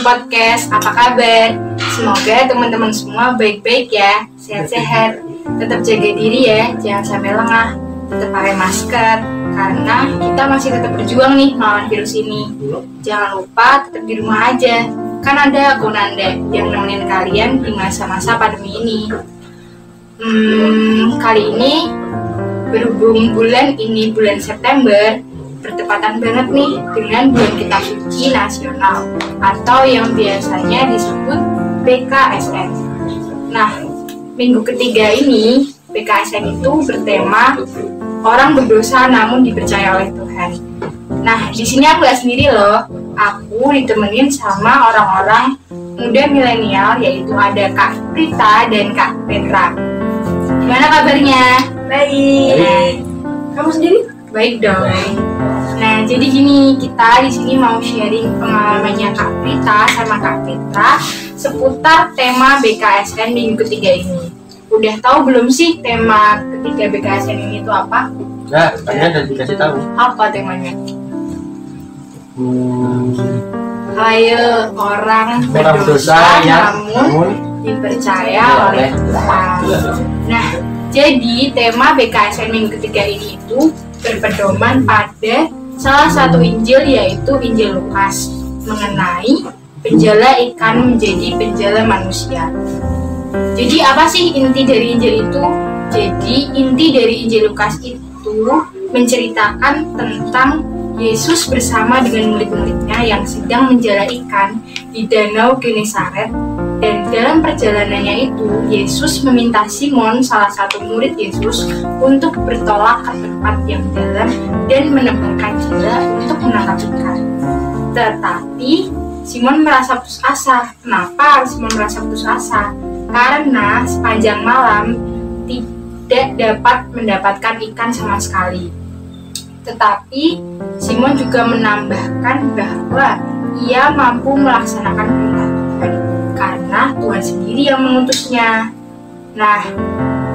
Podcast, apa kabar? Semoga teman-teman semua baik-baik ya, sehat-sehat. Tetap jaga diri ya, jangan sampai lengah. Tetap pakai masker, karena kita masih tetap berjuang nih melawan virus ini. Jangan lupa tetap di rumah aja, kan ada aku Nanda yang nemenin kalian di masa-masa pandemi ini. Kali ini berhubung bulan ini bulan September, bertepatan banget nih dengan bulan Kitab Suci Nasional atau yang biasanya disebut PKSN. Nah, minggu ketiga ini PKSN itu bertema orang berdosa namun dipercaya oleh Tuhan. Nah, di sini aku gak sendiri loh. Aku ditemenin sama orang-orang muda milenial, yaitu ada Kak Prita dan Kak Petra. Gimana kabarnya? Baik. Kamu sendiri? Baik dong. Nah, jadi gini, kita di sini mau sharing pengalamannya Kak Prita sama Kak Petra seputar tema BKSN minggu ketiga ini. Udah tahu belum sih tema ketiga BKSN ini itu apa? Nah, tanya dan dikasih tahu. Apa temanya? Ayo, orang berdosa namun dipercaya oleh Tuhan. Nah, jadi tema BKSN minggu ketiga ini itu berpedoman pada salah satu Injil, yaitu Injil Lukas, mengenai penjala ikan menjadi penjala manusia. Jadi apa sih inti dari Injil itu? Jadi inti dari Injil Lukas itu menceritakan tentang Yesus bersama dengan murid-muridnya yang sedang menjala ikan di Danau Genesaret. Dan dalam perjalanannya itu, Yesus meminta Simon, salah satu murid Yesus, untuk bertolak ke tempat yang dalam dan menebarkan jala untuk menangkap ikan. Tetapi Simon merasa putus asa. Kenapa Simon merasa putus asa? Karena sepanjang malam tidak dapat mendapatkan ikan sama sekali. Tetapi Simon juga menambahkan bahwa ia mampu melaksanakan perintah Tuhan karena Tuhan sendiri yang mengutusnya. Nah,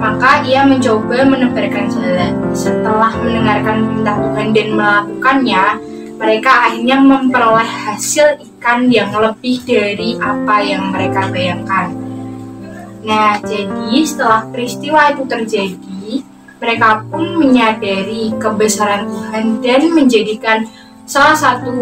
maka ia mencoba menebarkan jala. Setelah mendengarkan perintah Tuhan dan melakukannya, mereka akhirnya memperoleh hasil ikan yang lebih dari apa yang mereka bayangkan. Nah, jadi setelah peristiwa itu terjadi, mereka pun menyadari kebesaran Tuhan dan menjadikan salah satu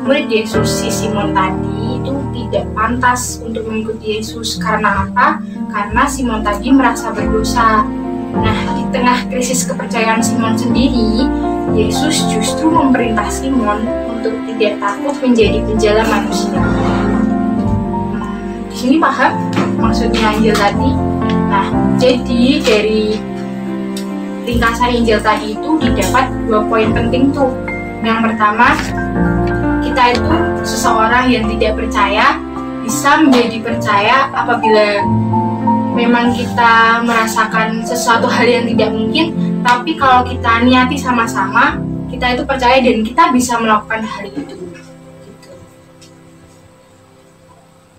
murid Yesus, si Simon tadi, itu tidak pantas untuk mengikuti Yesus. Karena apa? Karena Simon tadi merasa berdosa. Nah, di tengah krisis kepercayaan Simon sendiri, Yesus justru memerintah Simon untuk tidak takut menjadi penjala manusia. Di sini paham maksudnya Injil tadi? Nah, jadi dari ringkasan Injil tadi itu didapat 2 poin penting tuh. Yang pertama, kita itu seseorang yang tidak percaya bisa menjadi percaya apabila memang kita merasakan sesuatu hal yang tidak mungkin, tapi kalau kita niati sama-sama, kita itu percaya dan kita bisa melakukan hal itu.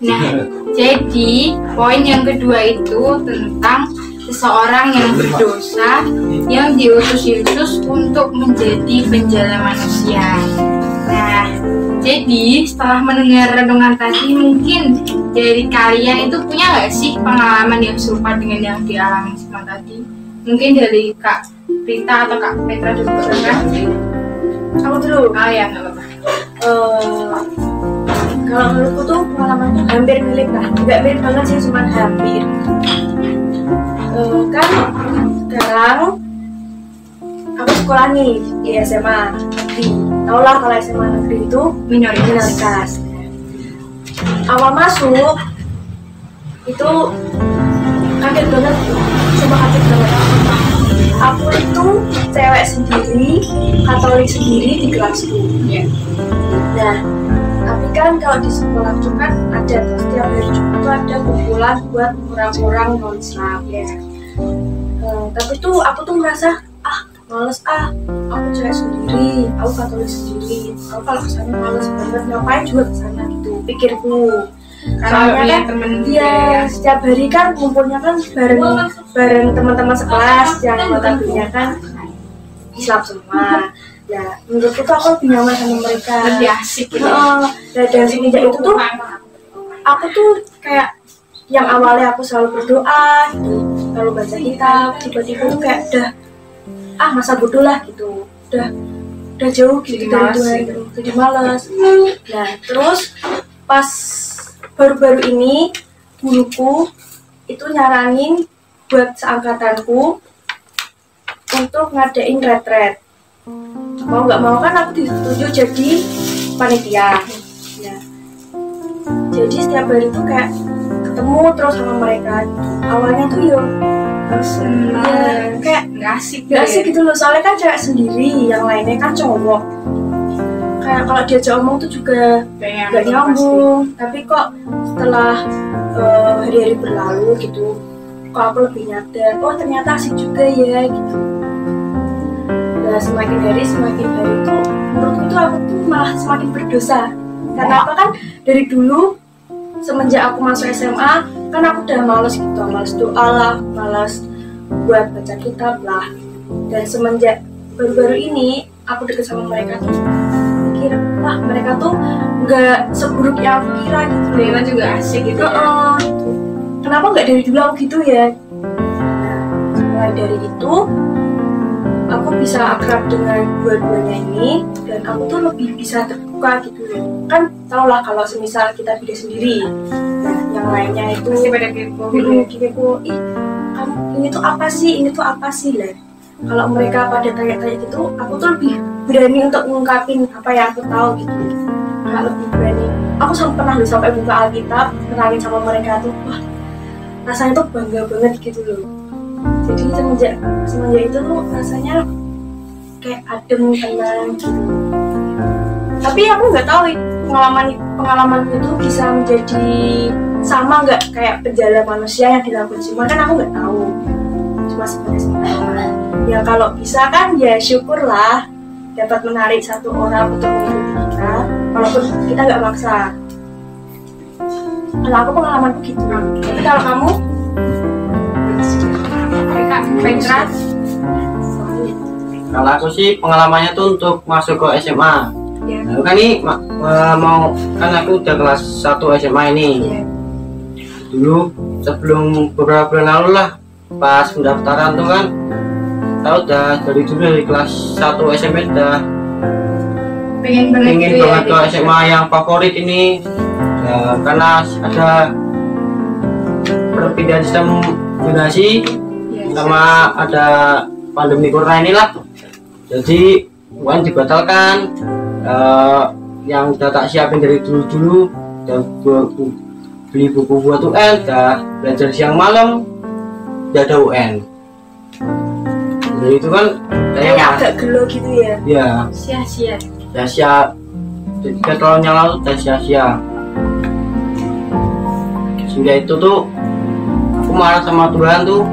Nah, jadi poin yang kedua itu tentang seseorang yang berdosa yang diutus Yesus untuk menjadi penjala manusia. Nah, jadi setelah mendengar renungan tadi, mungkin dari kalian itu punya nggak sih pengalaman yang serupa dengan yang dialami Simon tadi? Mungkin dari Kak Rita atau Kak Petra juga kan? Aku dulu. Ah ya, nggak apa-apa. Kalau menurutku tuh pengalamannya hampir mirip lah. Nggak mirip banget sih, cuma hampir. Kan sekarang aku sekolah nih di SMA negeri. Tau lah kalau SMA negeri itu minoritas. Awal masuk itu kaget banget, sempat kaget banget. Aku itu cewek sendiri, Katolik sendiri di kelasku. Nah, tapi kan kalau di sekolah itu kan ada setiap hari Jumat itu ada kumpulan buat orang-orang non-Islam ya. Tapi tuh aku tuh merasa males aku cewek sendiri, aku Katolik sendiri, aku kalau kesana males banget, ngapain juga kesana gitu pikirku. Karena kan temen dia setiap hari kan kumpulnya kan bareng teman-teman sekelas yang notabene kan Islam semua. Ya menurutku tuh aku lebih nyaman sama mereka, lebih asik gitu. Dan semenjak itu tuh aku tuh kayak yang awalnya aku selalu berdoa gitu, selalu baca kitab, tiba-tiba tuh kayak udah masa bodoh lah gitu, udah jauh gitu dari Tuhan gitu, jadi malas. Nah terus pas baru-baru ini guruku itu nyaranin buat seangkatanku untuk ngadain retret. Mau nggak mau kan aku ditunjuk jadi panitia. Nah, jadi setiap hari tuh kayak ketemu terus sama mereka gitu. Awalnya tuh kayak nggak asik gitu loh, soalnya kan cewek sendiri, yang lainnya kan cowok. Kayak kalau diajak omong tuh juga nggak nyambung. Tapi kok setelah hari-hari berlalu gitu, kok aku lebih nyadar, oh ternyata asik juga ya gitu. Nah semakin hari tuh menurutku tuh aku tuh malah semakin berdosa. Karena apa kan dari dulu semenjak aku masuk SMA kan aku udah males gitu, males doa lah, males buat baca kitab lah. Dan semenjak baru-baru ini aku deket sama mereka tuh mikir, wah mereka tuh nggak seburuk yang aku kira gitu. Mereka juga asik gitu ya. Kenapa nggak dari dulu aku gitu ya? Nah mulai dari itu aku bisa akrab dengan dua-duanya ini, dan aku tuh lebih bisa terbuka gitu loh. Kan tau lah kalau semisal kita beda sendiri, nah yang lainnya itu pasti pada kepo ih kamu ini tuh apa sih lah. Kalau mereka pada tanya-tanya gitu, aku tuh lebih berani untuk ngungkapin apa yang aku tahu gitu. Nah lebih berani. Aku sampai buka Alkitab, kenalin sama mereka tuh, wah rasanya tuh bangga banget gitu loh. Jadi semenjak itu tuh rasanya kayak adem, tenang gitu. Tapi aku nggak tahu pengalaman itu bisa menjadi sama nggak kayak penjala manusia yang dilakukan semua, kan aku nggak tahu. Cuma sebagai pengalaman. Ya kalau bisa kan ya syukurlah dapat menarik satu orang untuk mengikuti kita, walaupun kita nggak maksa. Kalau aku pengalamanku gitu. Tapi kalau kamu? Petra. Kalau aku sih pengalamannya tuh untuk masuk ke SMA. Ya. Nah, kan ini kan aku udah kelas 1 SMA ini. Ya. Dulu sebelum beberapa bulan lalu lah, pas pendaftaran tuh kan, tahu udah dari dulu dari kelas 1 SMP udah pengen banget ke SMA yang favorit ini. Ya, karena ada perpindahan sistem zonasi sama ada pandemi corona inilah, jadi UN dibatalkan. Yang udah tak siapin dari dulu dan beli buku buat UN, udah belajar siang malam, udah ada UN. Jadi itu kan kayak agak gelo gitu ya. Ya sia-sia. Jadi tahunnya lalu udah sia-sia. Sehingga itu tuh aku marah sama Tuhan tuh,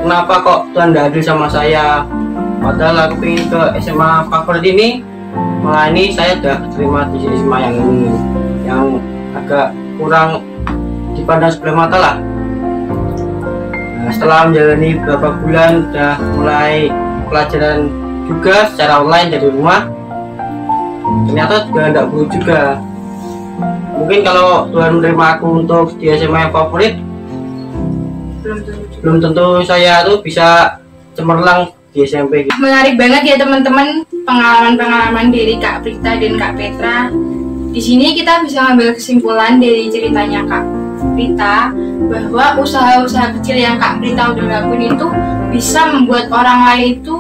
kenapa kok Tuhan gak adil sama saya, padahal aku pengen ke SMA favorit ini, malah ini saya udah terima di SMA yang ini, yang agak kurang dipandang sebelah mata lah. Nah, setelah menjalani beberapa bulan udah mulai pelajaran juga secara online dari rumah, ternyata juga tidak buruk juga. Mungkin kalau Tuhan menerima aku untuk di SMA yang favorit, belum tentu saya tuh bisa cemerlang di SMP gitu. Menarik banget ya teman-teman pengalaman-pengalaman dari Kak Prita dan Kak Petra. Di sini kita bisa ngambil kesimpulan dari ceritanya Kak Prita bahwa usaha-usaha kecil yang Kak Prita udah lakuin itu bisa membuat orang lain itu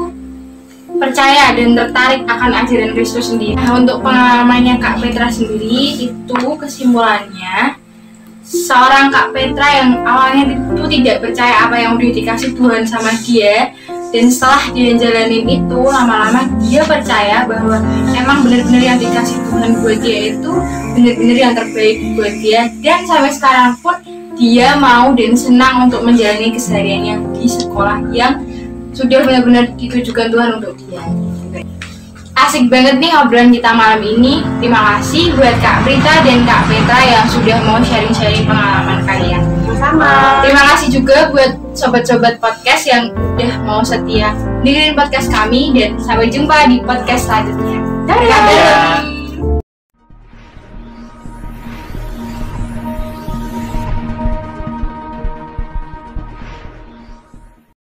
percaya dan tertarik akan ajaran Kristus sendiri. Nah, untuk pengalamannya Kak Petra sendiri itu kesimpulannya, seorang Kak Petra yang awalnya itu tidak percaya apa yang udah dikasih Tuhan sama dia, dan setelah dia jalanin itu lama-lama dia percaya bahwa emang benar-benar yang dikasih Tuhan buat dia itu benar-benar yang terbaik buat dia, dan sampai sekarang pun dia mau dan senang untuk menjalani kesehariannya di sekolah yang sudah benar-benar ditujukan Tuhan untuk dia. Asik banget nih obrolan kita malam ini. Terima kasih buat Kak Prita dan Kak Petra yang sudah mau sharing-sharing pengalaman kalian. Sama. Terima kasih juga buat sobat-sobat podcast yang udah mau setia dengerin podcast kami, dan sampai jumpa di podcast selanjutnya. Dadah.